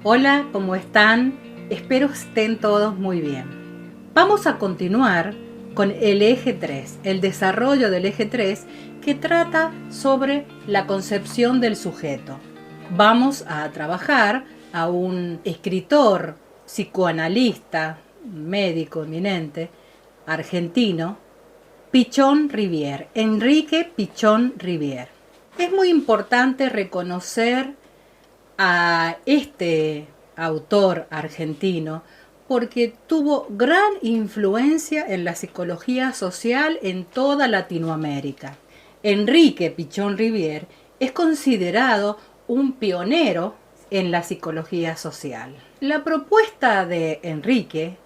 Hola, ¿cómo están? Espero estén todos muy bien. Vamos a continuar con el eje 3, el desarrollo del eje 3, que trata sobre la concepción del sujeto. Vamos a trabajar a un escritor, psicoanalista, médico eminente, argentino, Pichon Rivière, Enrique Pichon Rivière. Es muy importante reconocer a este autor argentino porque tuvo gran influencia en la psicología social en toda Latinoamérica. Enrique Pichon Rivière es considerado un pionero en la psicología social. La propuesta de Enrique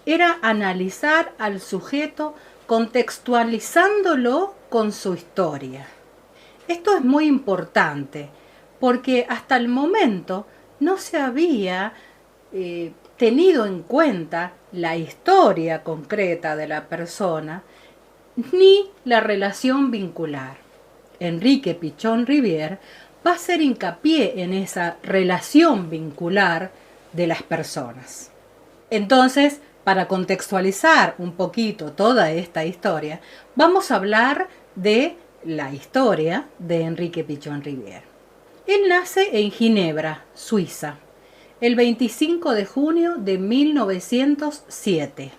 era analizar al sujeto contextualizándolo con su historia. Esto es muy importante porque hasta el momento no se había tenido en cuenta la historia concreta de la persona ni la relación vincular. Enrique Pichon Rivière va a hacer hincapié en esa relación vincular de las personas. Entonces, para contextualizar un poquito toda esta historia, vamos a hablar de la historia de Enrique Pichon Rivière. Él nace en Ginebra, Suiza, el 25 de junio de 1907.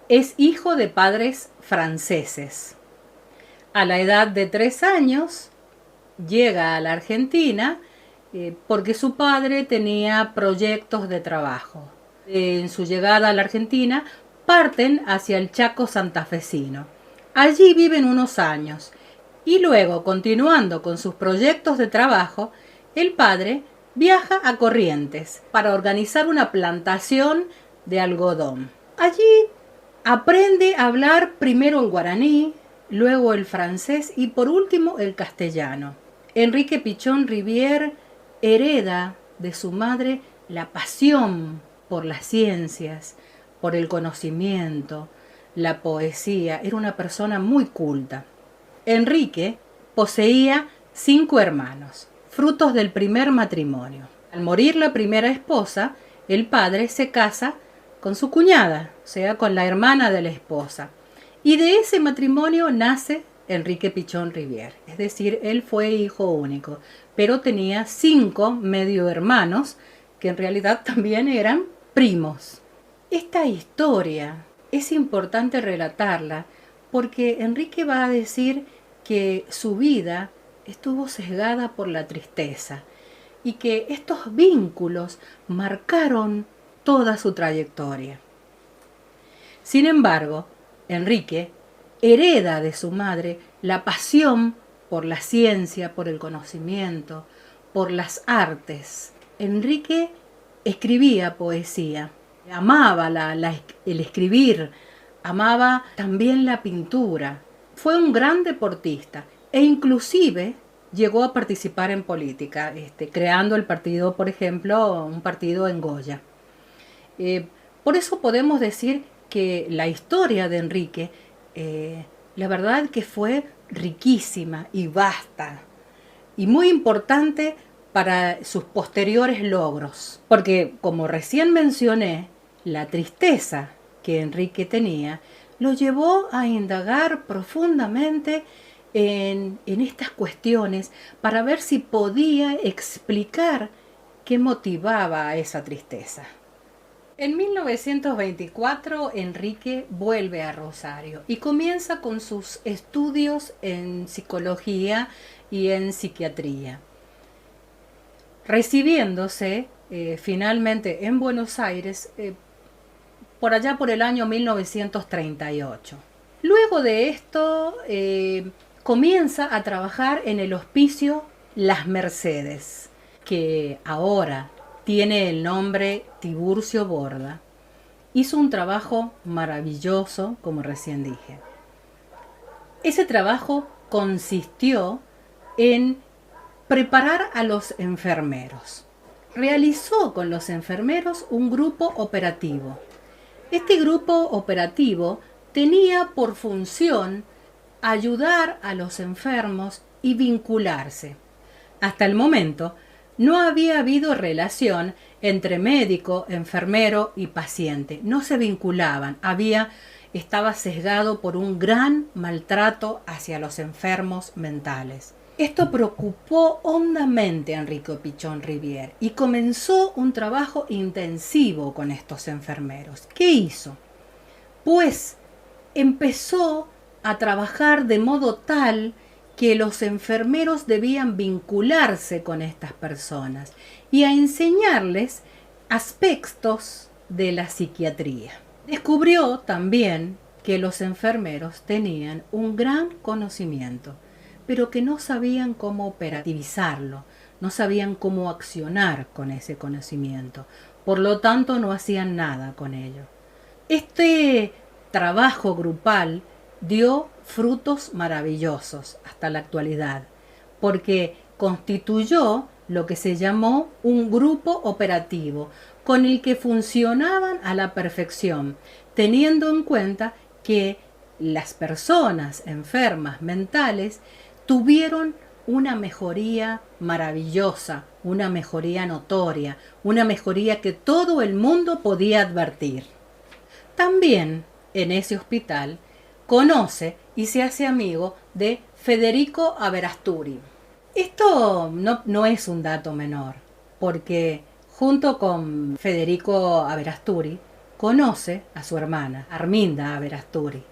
Es hijo de padres franceses. A la edad de 3 años llega a la Argentina porque su padre tenía proyectos de trabajo. En su llegada a la Argentina parten hacia el Chaco santafesino. Allí viven unos años y luego, continuando con sus proyectos de trabajo, el padre viaja a Corrientes para organizar una plantación de algodón. Allí aprende a hablar primero el guaraní, luego el francés y por último el castellano. Enrique Pichon Rivière hereda de su madre la pasión por las ciencias, por el conocimiento, la poesía. Era una persona muy culta. Enrique poseía 5 hermanos, frutos del primer matrimonio. Al morir la primera esposa, el padre se casa con su cuñada, o sea, con la hermana de la esposa. Y de ese matrimonio nace Enrique Pichon Rivière. Es decir, él fue hijo único, pero tenía 5 medio hermanos que en realidad también eran primos. Esta historia es importante relatarla porque Enrique va a decir que su vida estuvo sesgada por la tristeza y que estos vínculos marcaron toda su trayectoria. Sin embargo, Enrique hereda de su madre la pasión por la ciencia, por el conocimiento, por las artes. Enrique escribía poesía, amaba el escribir, amaba también la pintura. Fue un gran deportista e inclusive llegó a participar en política, creando el partido, por ejemplo, un partido en Goya. Por eso podemos decir que la historia de Enrique, la verdad que fue riquísima y vasta y muy importante para sus posteriores logros. Porque, como recién mencioné, la tristeza que Enrique tenía lo llevó a indagar profundamente en estas cuestiones para ver si podía explicar qué motivaba a esa tristeza. En 1924, Enrique vuelve a Rosario y comienza con sus estudios en psicología y en psiquiatría, recibiéndose finalmente en Buenos Aires por allá por el año 1938. Luego de esto comienza a trabajar en el hospicio Las Mercedes, que ahora tiene el nombre Tiburcio Borda. Hizo un trabajo maravilloso, como recién dije. Ese trabajo consistió en preparar a los enfermeros. Realizó con los enfermeros un grupo operativo. Este grupo operativo tenía por función ayudar a los enfermos y vincularse. Hasta el momento No había habido relación entre médico, enfermero y paciente. No se vinculaban. Estaba sesgado por un gran maltrato hacia los enfermos mentales. Esto preocupó hondamente a Enrique Pichón Rivière y comenzó un trabajo intensivo con estos enfermeros. ¿Qué hizo? Pues empezó a trabajar de modo tal que los enfermeros debían vincularse con estas personas y a enseñarles aspectos de la psiquiatría. Descubrió también que los enfermeros tenían un gran conocimiento, pero que no sabían cómo operativizarlo, no sabían cómo accionar con ese conocimiento. Por lo tanto, no hacían nada con ello. Este trabajo grupal dio frutos maravillosos hasta la actualidad, porque constituyó lo que se llamó un grupo operativo, con el que funcionaban a la perfección, teniendo en cuenta que las personas enfermas mentales tuvieron una mejoría maravillosa, una mejoría notoria, una mejoría que todo el mundo podía advertir. También en ese hospital conoce y se hace amigo de Federico Averasturi. Esto no es un dato menor, porque junto con Federico Averasturi conoce a su hermana, Arminda Averasturi,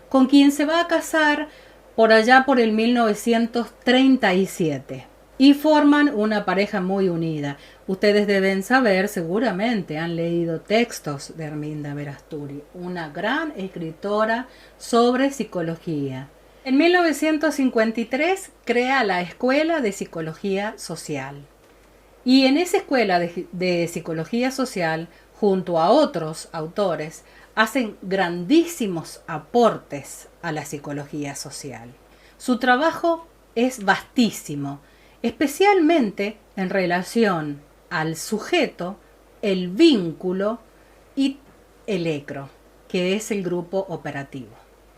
con quien se va a casar por allá por el 1937 y forman una pareja muy unida. Ustedes deben saber, seguramente han leído textos de Arminda Averasturi, una gran escritora sobre psicología. En 1953 crea la Escuela de Psicología Social. Y en esa escuela de psicología social, junto a otros autores, hacen grandísimos aportes a la psicología social. Su trabajo es vastísimo, especialmente en relación al sujeto, el vínculo y el ECRO, que es el grupo operativo.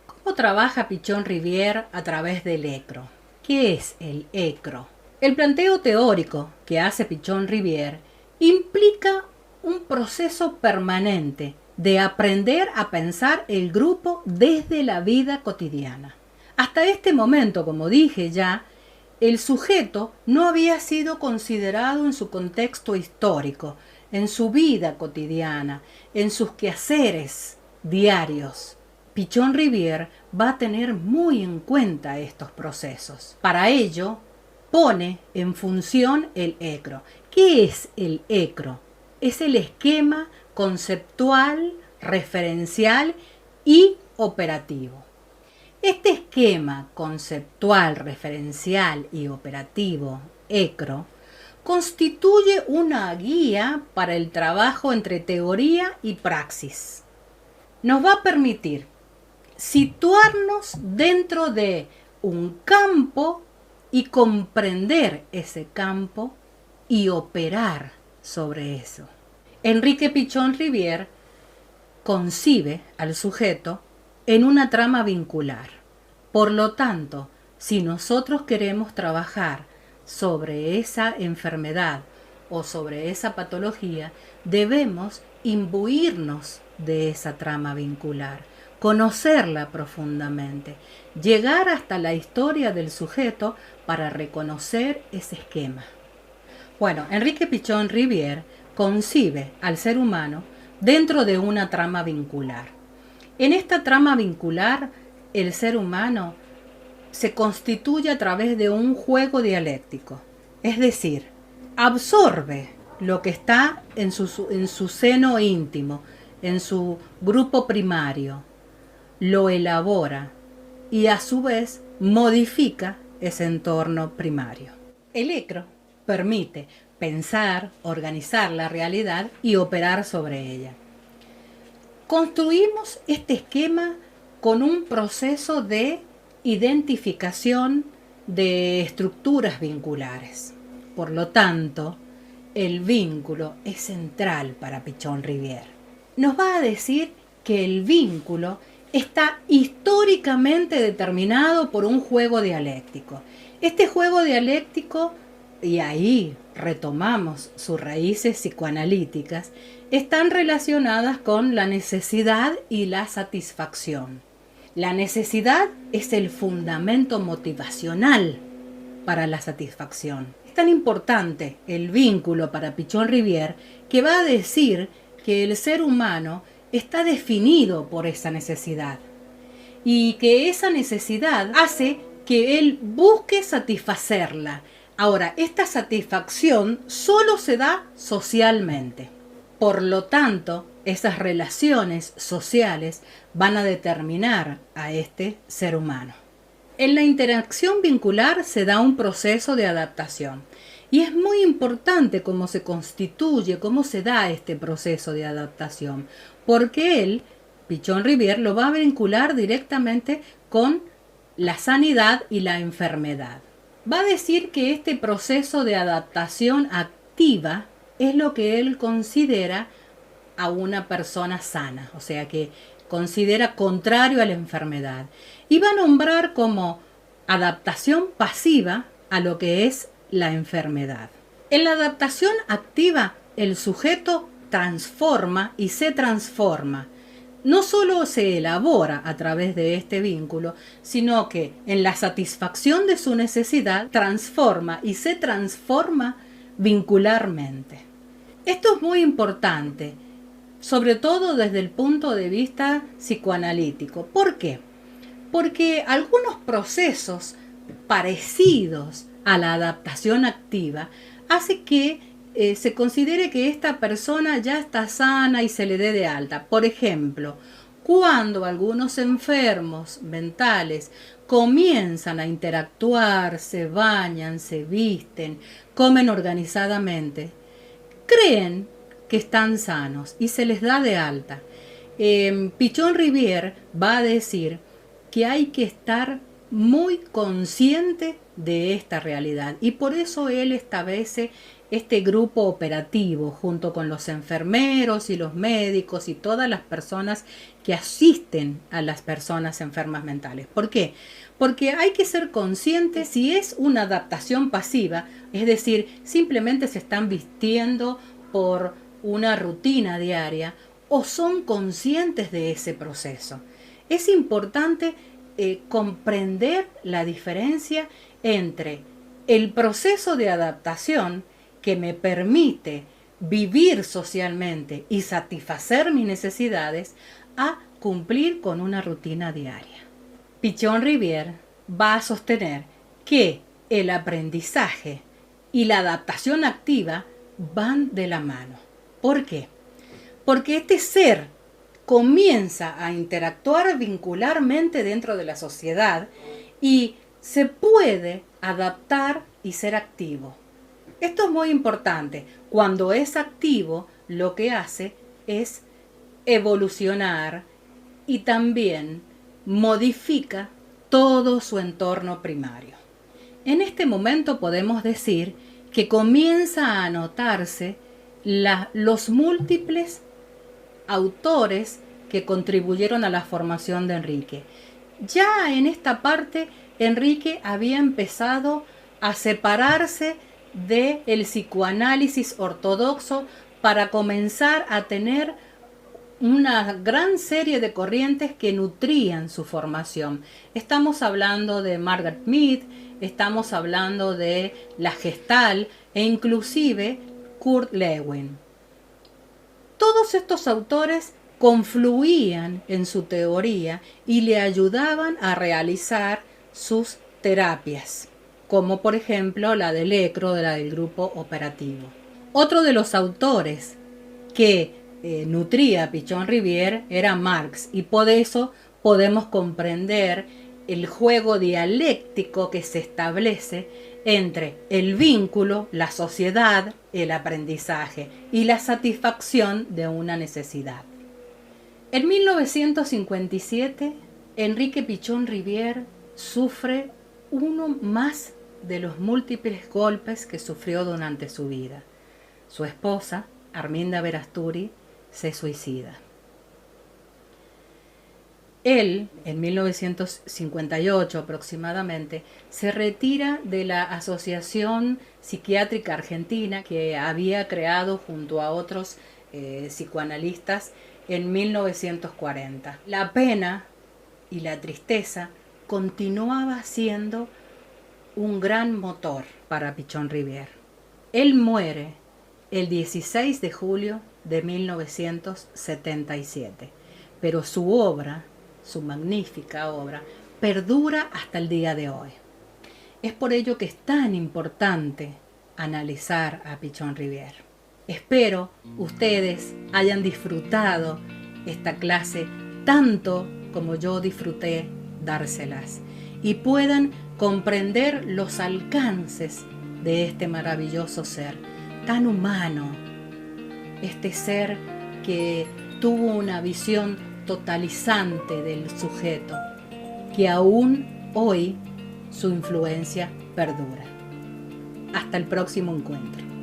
¿Cómo trabaja Pichón Rivière a través del ECRO? ¿Qué es el ECRO? El planteo teórico que hace Pichón Rivière implica un proceso permanente de aprender a pensar el grupo desde la vida cotidiana. Hasta este momento, como dije ya, el sujeto no había sido considerado en su contexto histórico, en su vida cotidiana, en sus quehaceres diarios. Pichón Rivière va a tener muy en cuenta estos procesos. Para ello, pone en función el ECRO. ¿Qué es el ECRO? Es el esquema conceptual, referencial y operativo. Este esquema conceptual, referencial y operativo, ECRO, constituye una guía para el trabajo entre teoría y praxis. Nos va a permitir situarnos dentro de un campo y comprender ese campo y operar sobre eso. Enrique Pichón Rivière concibe al sujeto en una trama vincular. Por lo tanto, si nosotros queremos trabajar sobre esa enfermedad o sobre esa patología, debemos imbuirnos de esa trama vincular, conocerla profundamente, llegar hasta la historia del sujeto para reconocer ese esquema. Bueno, Enrique Pichón Rivière concibe al ser humano dentro de una trama vincular. En esta trama vincular, el ser humano se constituye a través de un juego dialéctico, es decir, absorbe lo que está en su seno íntimo, en su grupo primario, lo elabora y a su vez modifica ese entorno primario. El ECRO permite pensar, organizar la realidad y operar sobre ella. Construimos este esquema con un proceso de identificación de estructuras vinculares. Por lo tanto, el vínculo es central para Pichón Rivière. Nos va a decir que el vínculo está históricamente determinado por un juego dialéctico. Este juego dialéctico y ahí retomamos sus raíces psicoanalíticas, están relacionadas con la necesidad y la satisfacción. La necesidad es el fundamento motivacional para la satisfacción. Es tan importante el vínculo para Pichon-Rivière que va a decir que el ser humano está definido por esa necesidad y que esa necesidad hace que él busque satisfacerla. Ahora, esta satisfacción solo se da socialmente. Por lo tanto, esas relaciones sociales van a determinar a este ser humano. En la interacción vincular se da un proceso de adaptación. Y es muy importante cómo se constituye, cómo se da este proceso de adaptación, porque él, Pichon-Rivière, lo va a vincular directamente con la sanidad y la enfermedad. Va a decir que este proceso de adaptación activa es lo que él considera a una persona sana, o sea que considera contrario a la enfermedad. Y va a nombrar como adaptación pasiva a lo que es la enfermedad. En la adaptación activa, el sujeto transforma y se transforma. No solo se elabora a través de este vínculo, sino que en la satisfacción de su necesidad transforma y se transforma vincularmente. Esto es muy importante, sobre todo desde el punto de vista psicoanalítico. ¿Por qué? Porque algunos procesos parecidos a la adaptación activa hace que se considere que esta persona ya está sana y se le dé de alta. Por ejemplo, cuando algunos enfermos mentales comienzan a interactuar, se bañan, se visten, comen organizadamente, creen que están sanos y se les da de alta. Pichon-Rivière va a decir que hay que estar muy consciente de esta realidad y por eso él establece este grupo operativo junto con los enfermeros y los médicos y todas las personas que asisten a las personas enfermas mentales. ¿Por qué? Porque hay que ser consciente si es una adaptación pasiva, es decir, simplemente se están vistiendo por una rutina diaria o son conscientes de ese proceso. Es importante comprender la diferencia entre el proceso de adaptación que me permite vivir socialmente y satisfacer mis necesidades a cumplir con una rutina diaria. Pichon-Rivière va a sostener que el aprendizaje y la adaptación activa van de la mano. ¿Por qué? Porque este ser comienza a interactuar vincularmente dentro de la sociedad y se puede adaptar y ser activo. Esto es muy importante. Cuando es activo, lo que hace es evolucionar y también modifica todo su entorno primario. En este momento podemos decir que comienza a notarse los múltiples autores que contribuyeron a la formación de Enrique. Ya en esta parte, Enrique había empezado a separarse del psicoanálisis ortodoxo para comenzar a tener una gran serie de corrientes que nutrían su formación. Estamos hablando de Margaret Mead, estamos hablando de la Gestalt e inclusive Kurt Lewin. Todos estos autores confluían en su teoría y le ayudaban a realizar sus terapias, como por ejemplo la del ECRO, la del grupo operativo. Otro de los autores que nutría a Pichon-Rivière era Marx, y por eso podemos comprender el juego dialéctico que se establece entre el vínculo, la sociedad, el aprendizaje y la satisfacción de una necesidad. En 1957, Enrique Pichon-Rivière sufre uno más de los múltiples golpes que sufrió durante su vida. Su esposa, Arminda Verasturi, se suicida. Él, en 1958 aproximadamente, se retira de la Asociación Psiquiátrica Argentina que había creado junto a otros psicoanalistas en 1940. La pena y la tristeza continuaba siendo un gran motor para Pichón Rivière. Él muere el 16 de julio de 1977, pero su obra, su magnífica obra, perdura hasta el día de hoy. Es por ello que es tan importante analizar a Pichón Rivière. Espero ustedes hayan disfrutado esta clase tanto como yo disfruté dárselas y puedan comprender los alcances de este maravilloso ser, tan humano, este ser que tuvo una visión totalizante del sujeto, que aún hoy su influencia perdura. Hasta el próximo encuentro.